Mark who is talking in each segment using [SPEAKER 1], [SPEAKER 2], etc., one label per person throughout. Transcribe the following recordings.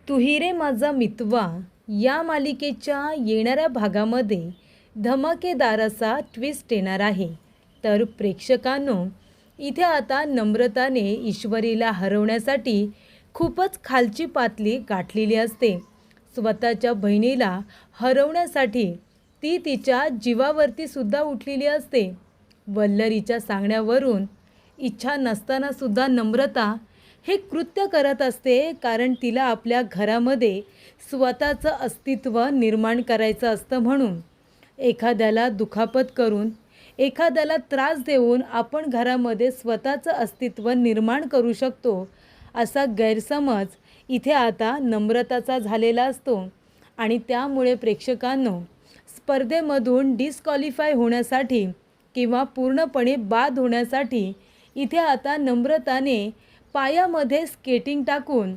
[SPEAKER 1] तू ही रे माझा मितवा या मालिकेच्या येणाऱ्या भागामध्ये धमाकेदार असा ट्विस्ट येणार आहे. तर प्रेक्षकांनो, इथे आता नम्रताने ईश्वरीला हरवण्यासाठी खूपच खालची पातळी गाठलेली असते. स्वतःच्या बहिणीला हरवण्यासाठी ती तिच्या जीवावरती सुद्धा उठलेली असते. वल्लरीच्या सांगण्यावरून इच्छा नसताना सुद्धा नम्रता हे कृत्य करत असते, कारण तिला आपल्या घरामध्ये स्वतःचं अस्तित्व निर्माण करायचं असतं. म्हणून एखाद्याला दुखापत करून, एखाद्याला त्रास देऊन आपण घरामध्ये स्वतःचं अस्तित्व निर्माण करू शकतो, असा गैरसमज इथे आता नम्रताचा झालेला असतो. आणि त्यामुळे प्रेक्षकांनो, स्पर्धेमधून डिस्क्वालिफाय होण्यासाठी किंवा पूर्णपणे बाद होण्यासाठी इथे आता नम्रताने पायामध्ये स्केटिंग टाकून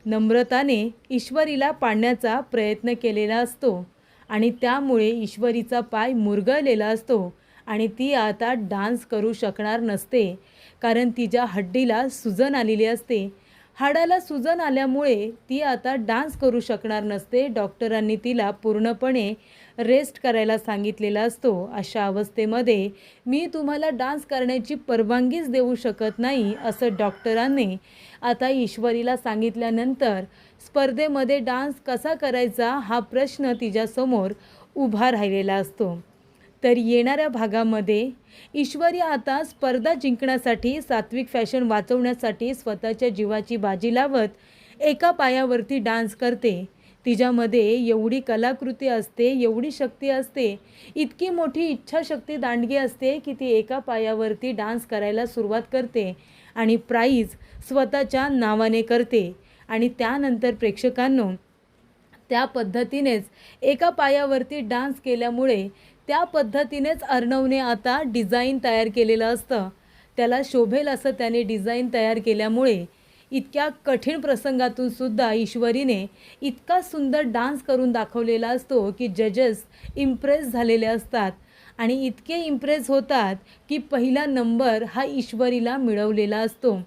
[SPEAKER 1] नम्रताने ईश्वरीला पाडण्याचा प्रयत्न केलेला असतो. आणि त्यामुळे ईश्वरीचा पाय मुरगळलेला असतो आणि ती आता डान्स करू शकणार नसते, कारण तिच्या हड्डीला सूजन आलेली असते. हाडाला सूजन आल्यामुळे ती आता डान्स करू शकणार नसते. डॉक्टरांनी तिला पूर्णपणे रेस्ट करायला सांगितलेला असतो. अशा अवस्थेमध्ये मी तुम्हाला डान्स करण्याची परवानगीच देऊ शकत नाही, असं डॉक्टरांनी आता ईश्वरीला सांगितल्यानंतर स्पर्धेमध्ये डान्स कसा करायचा हा प्रश्न तिच्यासमोर उभा राहिलेला असतो. तर येणाऱ्या भागामध्ये ईश्वरी आता स्पर्धा जिंकण्यासाठी, सात्विक फॅशन वाचवण्यासाठी स्वतःच्या जीवाची बाजी लावत एका पायावरती डान्स करते. तिच्यामध्ये एवढी कलाकृती असते, एवढी शक्ती असते, इतकी मोठी इच्छाशक्ती दांडगी असते की ती एका पायावरती डान्स करायला सुरुवात करते आणि प्राईज स्वतःच्या नावाने करते. आणि त्यानंतर प्रेक्षकांनो, त्या पद्धतीनेच एका पायावरती डान्स केल्यामुळे त्या पद्धतीनेच अर्णवने आता डिझाईन तयार केलेलं असतं. त्याला शोभेल असं त्याने डिझाईन तयार केल्यामुळे इतक्या कठीण प्रसंगातून सुद्धा ईश्वरीने इतका सुंदर डान्स करून दाखवलेला असतो की जजेस इम्प्रेस झालेले असतात आणि इतके इम्प्रेस होतात की पहिला नंबर हा ईश्वरीला मिळवलेला असतो.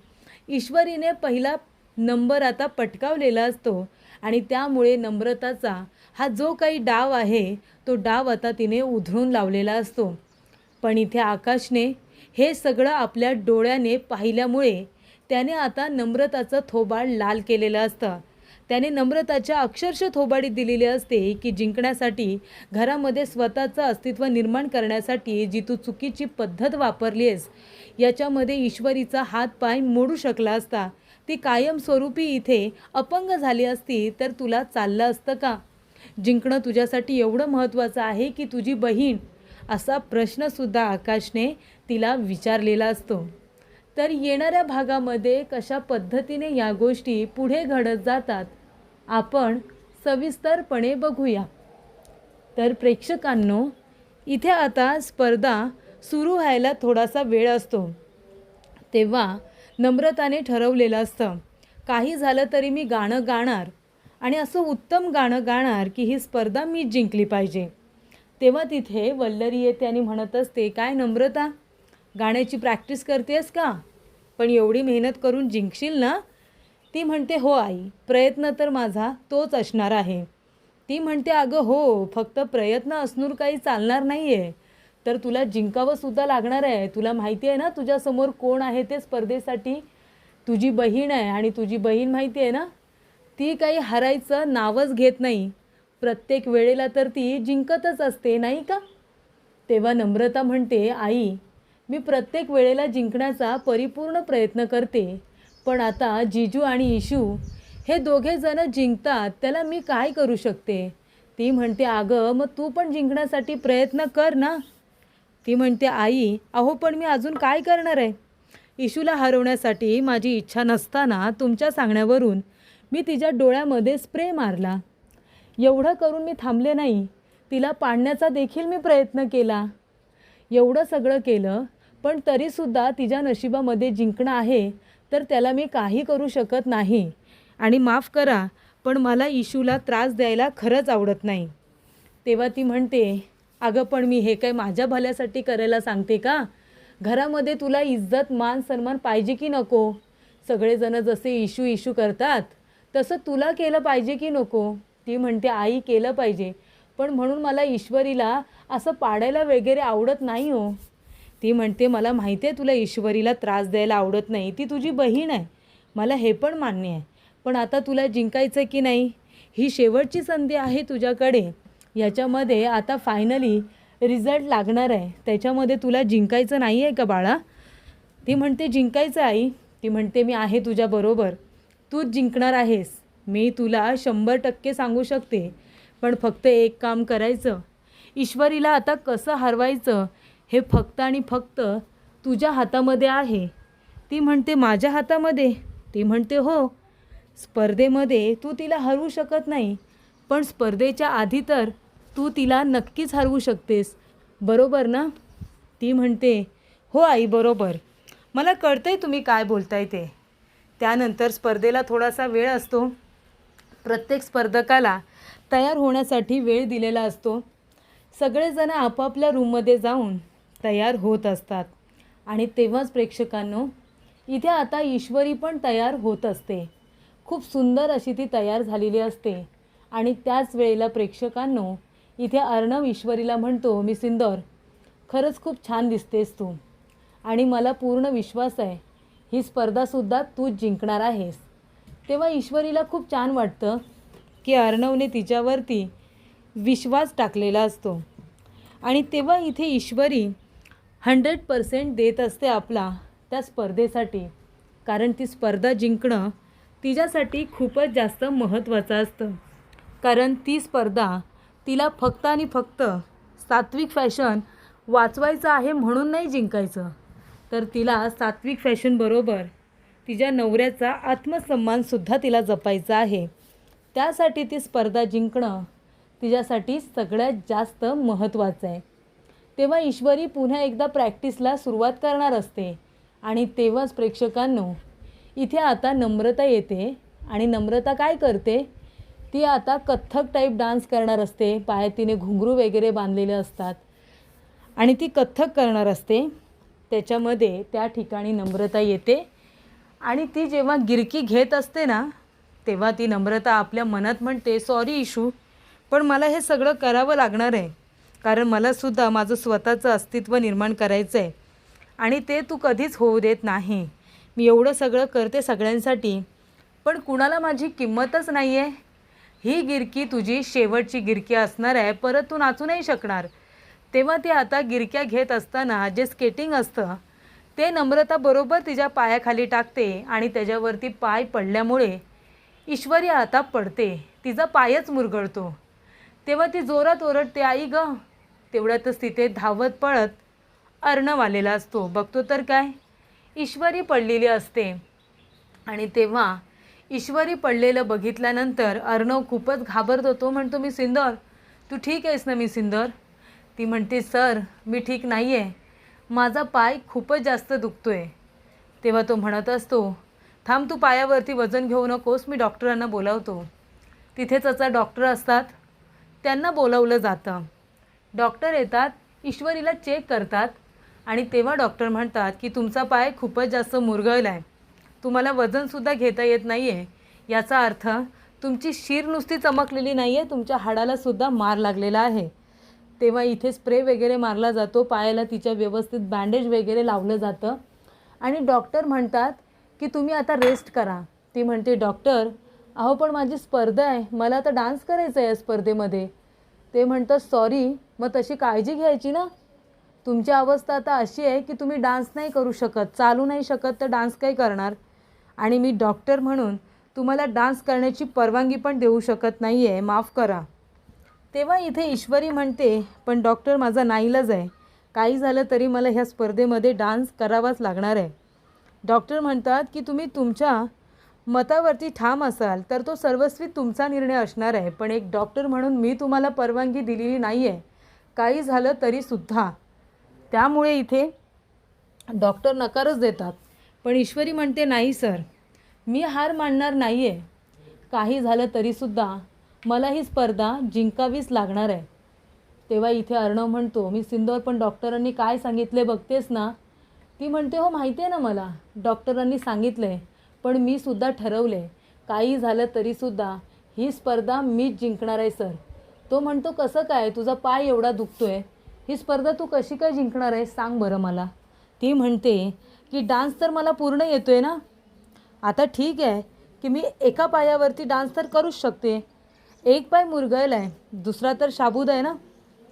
[SPEAKER 1] ईश्वरीने पहिला नंबर आता पटकावलेला असतो आणि त्यामुळे नम्रताचा हा जो काही डाव आहे तो डाव आता तिने उधळून लावलेला असतो. पण इथे आकाशने हे सगळं आपल्या डोळ्याने पाहिल्यामुळे त्याने आता नम्रताचं थोबाड लाल केलेलं असतं. त्याने नम्रताच्या अक्षरशः थोबाडी दिलेली असते की जिंकण्यासाठी, घरामध्ये स्वतःचं अस्तित्व निर्माण करण्यासाठी जी तू चुकीची पद्धत वापरली आहेस, याच्यामध्ये ईश्वरीचा हात पाय मोडू शकला असता. ती कायमस्वरूपी इथे अपंग झाली असती तर तुला चाललं असतं का? जिंकणं तुझ्यासाठी एवढं महत्त्वाचं आहे की तुझी बहीण, असा प्रश्नसुद्धा आकाशने तिला विचारलेला असतो. तर येणाऱ्या भागामध्ये कशा पद्धतीने या गोष्टी पुढे घडत जातात आपण सविस्तरपणे बघूया. तर प्रेक्षकांनो, इथे आता स्पर्धा सुरू व्हायला थोडासा वेळ असतो. तेव्हा नम्रताने ठरवलेलं असतं, काही झालं तरी मी गाणं गाणार आणि असं उत्तम गाणं गाणार की ही स्पर्धा मी जिंकली पाहिजे. तेव्हा तिथे वल्लरी येते आणि म्हणत असते, काय नम्रता, गाण्याची प्रॅक्टिस करतेस का? पण एवढी मेहनत करून जिंकशील ना? ती म्हणते, हो आई, प्रयत्न तर माझा तोच असणार आहे. ती म्हणते, अगं हो, फक्त प्रयत्न असणूर काही चालणार नाही आहे, तर तुला जिंकावंसुद्धा लागणार आहे. तुला माहिती आहे ना तुझ्यासमोर कोण आहे ते स्पर्धेसाठी? तुझी बहीण आहे. आणि तुझी बहीण माहिती आहे ना, ती काही हरायचं नावच घेत नाही. प्रत्येक वेळेला तर ती जिंकतच असते, नाही का? तेव्हा नम्रता म्हणते, आई, मी प्रत्येक वेळेला जिंकण्याचा परिपूर्ण प्रयत्न करते, पण आता जिजू आणि इशू हे दोघे जण जिंकतात, त्याला मी काय करू शकते? ती म्हणते, अगं मग तू पण जिंकण्यासाठी प्रयत्न कर ना. ती म्हणते, आई, अहो पण मी अजून काय करणार आहे? इशूला हरवण्यासाठी माझी इच्छा नसताना तुमच्या सांगण्यावरून मी तिच्या डोळ्यामध्ये स्प्रे मारला. एवढं करून मी थांबले नाही, तिला पाडण्याचा देखील मी प्रयत्न केला. एवढं सगळं केलं, पण तरीसुद्धा तिच्या नशिबामध्ये जिंकणं आहे, तर त्याला मी काही करू शकत नाही. आणि माफ करा, पण मला इशूला त्रास द्यायला खरंच आवडत नाही. तेव्हा ती म्हणते, अगं पण मी हे काय माझ्या भल्यासाठी करायला सांगते का? घरामध्ये तुला इज्जत, मान, सन्मान पाहिजे की नको? सगळेजण जसे इशू इशू करतात तसं तुला केलं पाहिजे की नको? ती म्हणते आई केलं पाहिजे, पण म्हणून मला ईश्वरीला असं पाडायला वगैरे आवडत नाही हो. ती म्हणते मला माहिती आहे तुला ईश्वरीला त्रास द्यायला आवडत नाही, ती तुझी बहीण आहे, मला हे पण मान्य आहे. पण आता तुला जिंकायचं की नाही? ही शेवटची संधी आहे तुझ्याकडे. याच्यामध्ये आता फायनली रिझल्ट लागणार आहे, त्याच्यामध्ये तुला जिंकायचं नाही आहे का बाळा? ती म्हणते जिंकायचं आई. ती म्हणते मी आहे तुझ्याबरोबर, तूच जिंकणार आहेस. मी तुला 100% सांगू शकते, पण फक्त एक काम करायचं, ईश्वरीला आता कसं हरवायचं हे फक्त आणि फक्त तुझ्या हातामध्ये आहे. ती म्हणते माझ्या हातामध्ये? ती म्हणते हो, स्पर्धेमध्ये तू तिला हरवू शकत नाही, पण स्पर्धेच्या आधी तर तू तिला नक्कीच हरवू शकतेस, बरोबर ना? ती म्हणते हो आई बरोबर, मला कळतंय तुम्ही काय बोलताय ते. त्यानंतर स्पर्धेला थोडासा वेळ असतो. प्रत्येक स्पर्धकाला तयार होण्यासाठी वेळ दिलेला असतो. सगळेजण आपापल्या रूममध्ये जाऊन तयार होत असतात. आणि तेव्हाच प्रेक्षकांनो, इथे आता ईश्वरी पण तयार होत असते. खूप सुंदर अशी ती तयार झालेली असते. आणि त्याच वेळेला प्रेक्षकांनो, इथे अर्णव ईश्वरीला म्हणतो मी सिंदूर, खरंच खूप छान दिसतेस तू, आणि मला पूर्ण विश्वास आहे ही स्पर्धासुद्धा तूच जिंकणार आहेस. तेव्हा ईश्वरीला खूप छान वाटतं की अर्णवने तिच्यावरती विश्वास टाकलेला असतो. आणि तेव्हा इथे ईश्वरी 100% देत असते आपला त्या स्पर्धेसाठी, कारण ती स्पर्धा जिंकणं तिच्यासाठी खूपच जास्त महत्त्वाचं असतं. कारण ती स्पर्धा तिला फक्त आणि फक्त सात्विक फॅशन वाचवायचं आहे म्हणून नाही जिंकायचं, तर तिला सात्विक फॅशनबरोबर तिच्या नवऱ्याचा आत्मसन्मानसुद्धा तिला जपायचा आहे. त्यासाठी ती स्पर्धा जिंकणं तिच्यासाठी सगळ्यात जास्त महत्त्वाचं आहे. तेव्हा ईश्वरी पुन्हा एकदा प्रॅक्टिसला सुरुवात करणार असते. आणि तेव्हाच प्रेक्षकांनो, इथे आता नम्रता येते. आणि नम्रता काय करते, ती आता कथ्थक टाईप डान्स करणार असते. पायात तिने घुंगरू वगैरे बांधलेले असतात आणि ती कथ्थक करणार असते. त्याच्यामध्ये त्या ठिकाणी नम्रता येते. आणि ती जेव्हा गिरकी घेत असते ना, तेव्हा ती नम्रता आपल्या मनात म्हणते सॉरी इशू, पण मला हे सगळं करावं लागणार आहे, कारण मलासुद्धा माझं स्वतःचं अस्तित्व निर्माण करायचं आहे आणि ते तू कधीच होऊ देत नाही. मी एवढं सगळं करते सगळ्यांसाठी, पण कुणाला माझी किंमतच नाही आहे. ही गिरकी तुझी शेवटची गिरकी असणार आहे, परत तू नाचू नाही शकणार. तेव्हा ती आता गिरक्या घेत असताना जे स्केटिंग असतं ते नम्रता बरोबर तिच्या पायाखाली टाकते आणि त्याच्यावरती पाय पडल्यामुळे ईश्वरी आता पडते, तिचा पायच मुरगळतो. तेव्हा ती जोरात ओरडते आई गं. तेवढ्यातच तिथे धावत पळत अर्णव आलेला असतो. बघतो तर काय, ईश्वरी पडलेली असते. आणि तेव्हा ईश्वरी पडलेलं बघितल्यानंतर अर्णव खूपच घाबरतो. तो म्हणतो मी सिंदूर, तू ठीक आहेस ना मी सिंदूर? ती म्हणते सर मी ठीक नाही आहे, माझा पाय खूपच जास्त दुखतो आहे. तेव्हा तो म्हणत असतो थांब, तू पायावरती वजन घेऊ नकोस, मी डॉक्टरांना बोलावतो. तिथेच त्याचा डॉक्टर असतात, त्यांना बोलावलं जातं. डॉक्टर येतात, ईश्वरीला चेक करतात आणि तेव्हा डॉक्टर म्हणतात की तुमचा पाय खूपच जास्त मुरगळला आहे, तुम्हाला वजनसुद्धा घेता येत नाही आहे. याचा अर्थ तुमची शीर नुसती चमकलेली नाही आहे, तुमच्या हाडालासुद्धा मार लागलेला आहे. तेव्हा इथे स्प्रे वगैरे मारला जातो, पायाला तिच्या व्यवस्थित बँडेज वगैरे लावलं जातं आणि डॉक्टर म्हणतात की तुम्ही आता रेस्ट करा. ती म्हणते डॉक्टर अहो पण माझी स्पर्धा आहे, मला आता डान्स करायचा आहे या स्पर्धेमध्ये. ते म्हणतात सॉरी, मग तशी काळजी घ्यायची ना, तुमची अवस्था आता अशी आहे की तुम्ही डान्स नाही करू शकत, चालू नाही शकत, तर डान्स काय करणार. आणि मी डॉक्टर म्हणून तुम्हाला डान्स करण्याची परवानगी पण देऊ शकत नाही आहे, माफ करा. तेव्हा इथे ईश्वरी म्हणते पण डॉक्टर माझा नाईलाज आहे, काही झालं तरी मला ह्या स्पर्धेमध्ये डान्स करावाच लागणार आहे. डॉक्टर म्हणतात की तुम्ही तुमच्या मतावरती ठाम असाल तर तो सर्वस्वी तुमचा निर्णय असणार आहे, पण एक डॉक्टर म्हणून मी तुम्हाला परवानगी दिलेली नाही आहे, काही झालं तरीसुद्धा. त्यामुळे इथे डॉक्टर नकारच देतात. पण ईश्वरी म्हणते नाही सर, मी हार मानणार नाही आहे, काही झालं तरीसुद्धा मला ही स्पर्धा जिंकावीच लागणार आहे. तेव्हा इथे अर्णव म्हणतो मी सिंदूर, पण डॉक्टरांनी काय सांगितले बघतेस ना. ती म्हणते हो माहिती आहे ना मला, डॉक्टरांनी सांगितलं आहे, पण मी सुद्धा ठरवले काही झालं तरीसुद्धा ही स्पर्धा मीच जिंकणार आहे सर. तो म्हणतो कसं काय, तुझा पाय एवढा दुखतोय, ही स्पर्धा तू कशी काय जिंकणार आहे सांग बरं मला. ती म्हणते की डान्स तर मला पूर्ण येतो आहे ना. आता ठीक आहे की मी एका पायावरती डान्स तर करूच शकते, एक पाय मुरगळला आहे, दुसरा तर शाबूद आहे ना.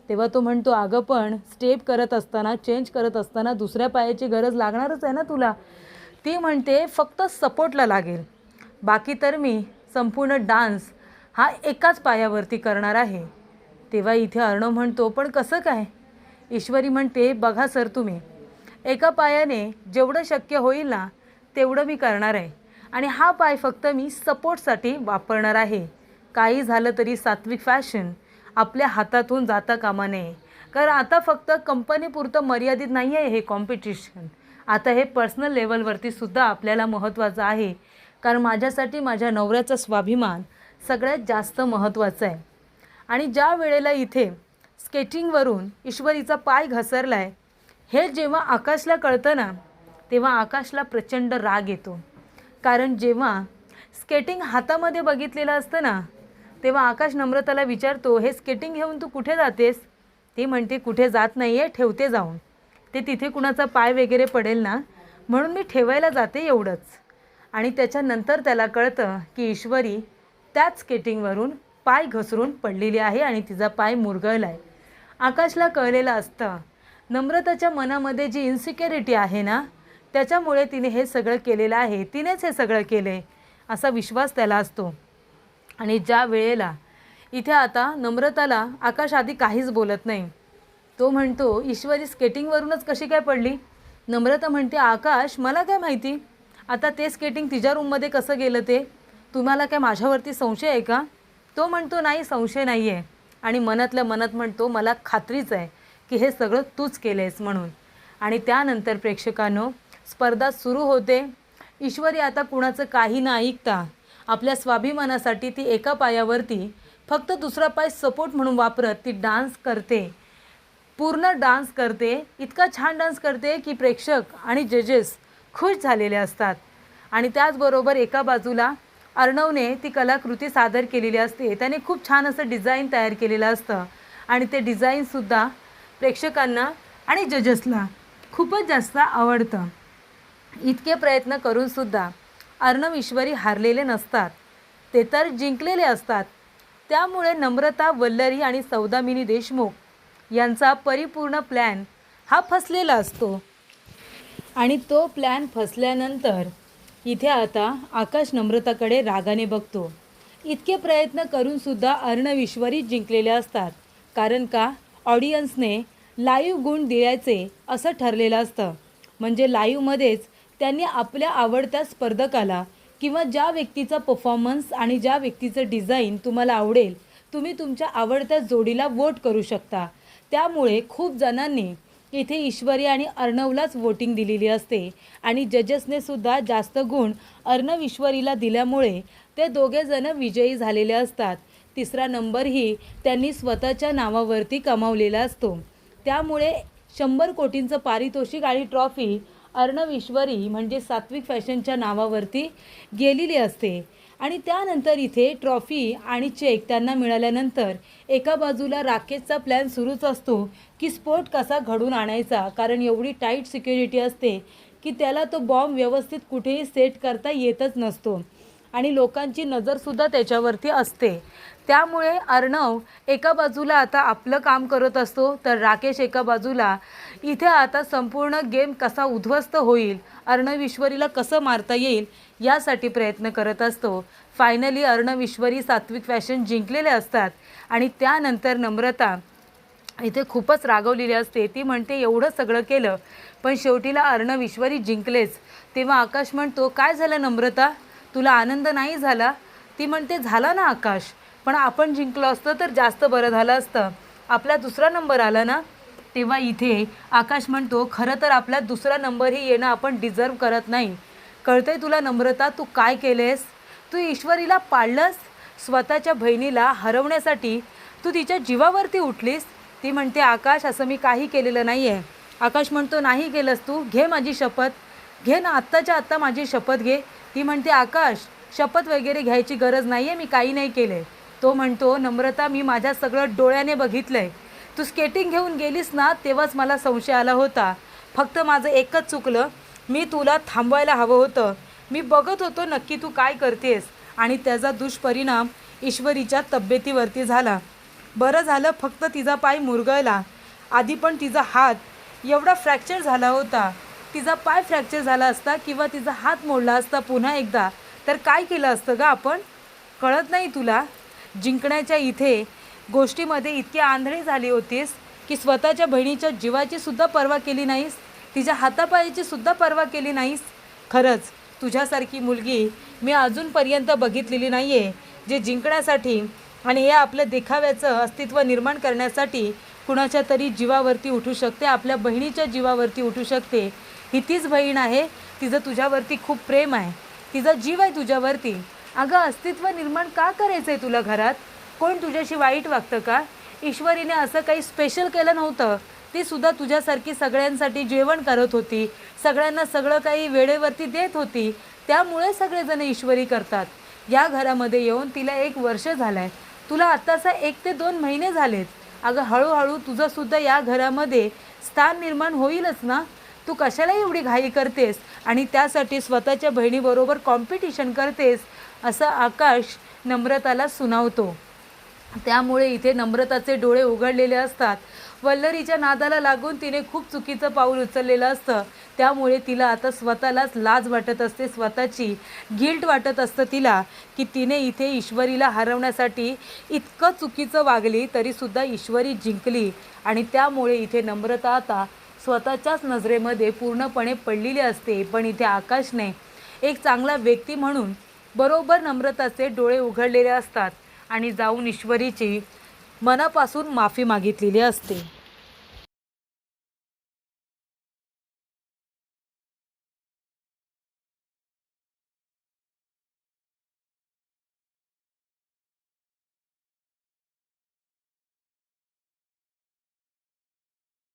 [SPEAKER 1] तेव्हा तो म्हणतो अगं पण स्टेप करत असताना, चेंज करत असताना दुसऱ्या पायाची गरज लागणारच आहे ना तुला. ती म्हणते फक्त सपोर्टला लागेल, बाकी तर मी संपूर्ण डान्स हा एकाच पायावरती करणार आहे. तेव्हा इथे अर्णव म्हणतो पण कसं काय. ईश्वरी म्हणते बघा सर, तुम्ही एका पायाने जेवढं शक्य होईल ना तेवढं मी करणार आहे, आणि हा पाय फक्त मी सपोर्टसाठी वापरणार आहे. काही झालं तरी सात्विक फॅशन आपल्या हातातून जाता कामा नये, कारण आता फक्त कंपनीपुरतं मर्यादित नाही आहे हे कॉम्पिटिशन. आता हे पर्सनल लेवलवरती सुद्धा आपल्याला महत्त्वाचं आहे, कारण माझ्यासाठी माझ्या नवऱ्याचा स्वाभिमान सगळ्यात जास्त महत्त्वाचा आहे. आणि ज्या वेळेला इथे स्केटिंगवरून ईश्वरीचा पाय घसरला आहे हे जेव्हा आकाशला कळतं ना, तेव्हा आकाशला प्रचंड राग येतो. कारण जेव्हा स्केटिंग हातामध्ये बघितलेलं असतं ना, तेव्हा आकाश नम्रताला विचारतो हे स्केटिंग घेऊन तू कुठे जातेस. ती म्हणते कुठे जात नाही आहे, ठेवते जाऊन, ते तिथे कुणाचा पाय वगैरे पडेल ना म्हणून मी ठेवायला जाते एवढंच. आणि त्याच्यानंतर त्याला कळतं की ईश्वरी त्याच स्केटिंगवरून पाय घसरून पडलेली आहे आणि तिचा पाय मुरगळला आहे. आकाशला कळलेलं असतं नम्रताच्या मनामध्ये जी इन्सिक्युरिटी आहे ना, त्याच्यामुळे तिने हे सगळं केलेलं आहे, तिनेच हे सगळं केलं आहे असा विश्वास त्याला असतो. आणि ज्या वेळेला इथे आता नम्रताला आकाश आधी काहीच बोलत नाही. तो म्हणतो ईश्वरी स्केटिंगवरूनच कशी काय पडली. नम्रता म्हणते आकाश मला काय माहिती, आता ते स्केटिंग तिच्या रूममध्ये कसं गेलं ते, तुम्हाला काय माझ्यावरती संशय आहे का. तो म्हणतो नाही संशय नाही आहे, आणि मनातल्या मनात म्हणतो मला खात्रीच आहे की हे सगळं तूच केलं आहेस म्हणून. आणि त्यानंतर प्रेक्षकांनो स्पर्धा सुरू होते. ईश्वरी आता कुणाचं काही न ऐकता आपल्या स्वाभिमानासाठी ती एका पायावरती फक्त दुसरा पाय सपोर्ट म्हणून वापरत ती डान्स करते, पूर्ण डान्स करते. इतका छान डान्स करते की प्रेक्षक आणि जजेस खुश झालेले असतात. आणि त्याचबरोबर एका बाजूला अर्णवने ती कलाकृती सादर केलेली असते. त्याने खूप छान असं डिझाईन तयार केलेलं असतं, आणि ते डिझाईनसुद्धा प्रेक्षकांना आणि जजेसला खूपच जास्त आवडतं. इतके प्रयत्न करूनसुद्धा अर्णव ईश्वरी हारलेले नसतात, ते तर जिंकलेले असतात. त्यामुळे नम्रता वल्लरी आणि सौदामिनी देशमुख यांचा परिपूर्ण प्लॅन हा फसलेला असतो. आणि तो प्लॅन फसल्यानंतर इथे आता आकाश नम्रताकडे रागाने बघतो. इतके प्रयत्न करूनसुद्धा अर्णव ईश्वरी जिंकलेले असतात, कारण का ऑडियन्सने लाईव्ह गुण द्यायचे असं ठरलेलं असतं. म्हणजे लाईव्हमध्येच त्यांनी आपल्या आवडत्या स्पर्धकाला किंवा ज्या व्यक्तीचा परफॉर्मन्स आणि ज्या व्यक्तीचं डिझाईन तुम्हाला आवडेल, तुम्ही तुमच्या आवडत्या जोडीला वोट करू शकता. त्यामुळे खूप जणांनी इथे ईश्वरी आणि अर्णवलाच वोटिंग दिलेली असते, आणि जजेसने सुद्धा जास्त गुण अर्णव ईश्वरीला दिल्यामुळे ते दोघेजण विजयी झालेले असतात. तिसरा नंबरही त्यांनी स्वतःच्या नावावरती कमावलेला असतो. त्यामुळे 100 कोटींचं पारितोषिक आणि ट्रॉफी अर्णव ईश्वरी म्हणजे सात्विक फॅशनच्या नावावरती गेलेली असते. आणि त्यानंतर इथे ट्रॉफी आणि चेक त्यांना मिळाल्यानंतर एका बाजूला राकेशचा प्लॅन सुरूच असतो की स्फोट कसा घडून आणायचा, कारण एवढी टाईट सिक्युरिटी असते की त्याला तो बॉम्ब व्यवस्थित कुठेही सेट करता येतच नसतो, आणि लोकांची नजरसुद्धा त्याच्यावरती असते. त्यामुळे अर्णव एका बाजूला आता आपलं काम करत असतो, तर राकेश एका बाजूला इथे आता संपूर्ण गेम कसा उद्ध्वस्त होईल, अर्णव ईश्वरीला कसं मारता येईल यासाठी प्रयत्न करत असतो. फायनली अर्णव ईश्वरी सात्विक फॅशन जिंकलेले असतात. आणि त्यानंतर नम्रता इथे खूपच रागवलेली असते. ती म्हणते एवढं सगळं केलं पण शेवटीला अर्णव ईश्वरी जिंकलेच. तेव्हा आकाश म्हणतो काय झालं नम्रता, तुला आनंद नाही झाला. ती म्हणते झाला ना आकाश, पण आपण जिंकलो असतं तर जास्त बरं झालं असतं, आपला दुसरा नंबर आला ना. तेव्हा इथे आकाश म्हणतो खरं तर आपला दुसरा नंबरही येणं आपण डिझर्व करत नाही. कळतंय तुला नम्रता तू काय केलेस, तू ईश्वरीला पाळलंस, स्वतःच्या बहिणीला हरवण्यासाठी तू तिच्या जीवावरती उठलीस. ती म्हणते आकाश असं मी काही केलेलं नाही आहे. आकाश म्हणतो नाही केलंस तू, घे माझी शपथ, घे ना आत्ताच्या आत्ता माझी शपथ घे. ती म्हणते आकाश शपथ वगैरे घ्यायची गरज नाही आहे, मी काही नाही केलं आहे. तो म्हणतो, नम्रता मी माझ्या सगळं डोळ्याने बघितलं आहे. तू स्केटिंग घेऊन गेलीस ना तेव्हाच मला संशय आला होता. फक्त माझं एकच चुकलं, मी तुला थांबवायला हवं होतं. मी बघत होतो नक्की तू काय करतेस आणि त्याचा दुष्परिणाम ईश्वरीच्या तब्येतीवरती झाला. बरं झालं फक्त तिचा पाय मुरगळला. आधी पण तिचा हात एवढा फ्रॅक्चर झाला होता. तिचा पाय फ्रॅक्चर झाला असता किंवा तिचा हात मोडला असता पुन्हा एकदा तर काय केलं असतं का आपण? कळत नाही तुला? जिंकण्याच्या इथे गोष्टीमध्ये इतकी आंधळी झाली होतीस की स्वतःच्या बहिणीच्या जीवाची सुद्धा पर्वा केली नाहीस, तिच्या हातापायाची सुद्धा पर्वा केली नाहीस. खरंच तुझ्यासारखी मुलगी मी अजूनपर्यंत बघितलेली नाही आहे, जे जिंकण्यासाठी आणि हे आपल्या देखाव्याचं अस्तित्व निर्माण करण्यासाठी कुणाच्या तरी जीवावरती उठू शकते, आपल्या बहिणीच्या जीवावरती उठू शकते. ही तीच बहीण आहे, तिचं तुझ्यावरती खूप प्रेम आहे, तिचा जीव आहे तुझ्यावरती. अगं अस्तित्व निर्माण का करायचं आहे तुला घरात? कोण तुझ्याशी वाईट वागतं का? ईश्वरीने असं काही स्पेशल केलं नव्हतं. ती सुद्धा तुझ्यासारखी सगळ्यांसाठी जेवण करत होती, सगळ्यांना सगळं काही वेळेवरती देत होती. त्यामुळे सगळेजण ईश्वरी करतात. या घरामध्ये येऊन तिला 1 वर्ष झालं आहे, तुला आत्ताचा 1 ते 2 महिने झालेत. अगं हळूहळू तुझंसुद्धा या घरामध्ये स्थान निर्माण होईलच ना. तू कशाला एवढी घाई करतेस आणि त्यासाठी स्वतःच्या बहिणीबरोबर कॉम्पिटिशन करतेस, असं आकाश नम्रताला सुनावतो. त्यामुळे इथे नम्रताचे डोळे उघडलेले असतात. वल्लरीच्या नादाला लागून तिने खूप चुकीचं पाऊल उचललेलं असतं. त्यामुळे तिला आता स्वतःलाच लाज वाटत असते, स्वतःची गिल्ट वाटत असतं तिला की तिने इथे ईश्वरीला हरवण्यासाठी इतकं चुकीचं वागली तरीसुद्धा ईश्वरी जिंकली. आणि त्यामुळे इथे नम्रता आता स्वतःच्याच नजरेमध्ये पूर्णपणे पडलेली असते. पण इथे आकाशने एक चांगला व्यक्ती म्हणून बरोबर नम्रताचे डोळे उघडलेले असतात आणि जाऊन ईश्वरीची मनापासून माफी मागितलेली असते.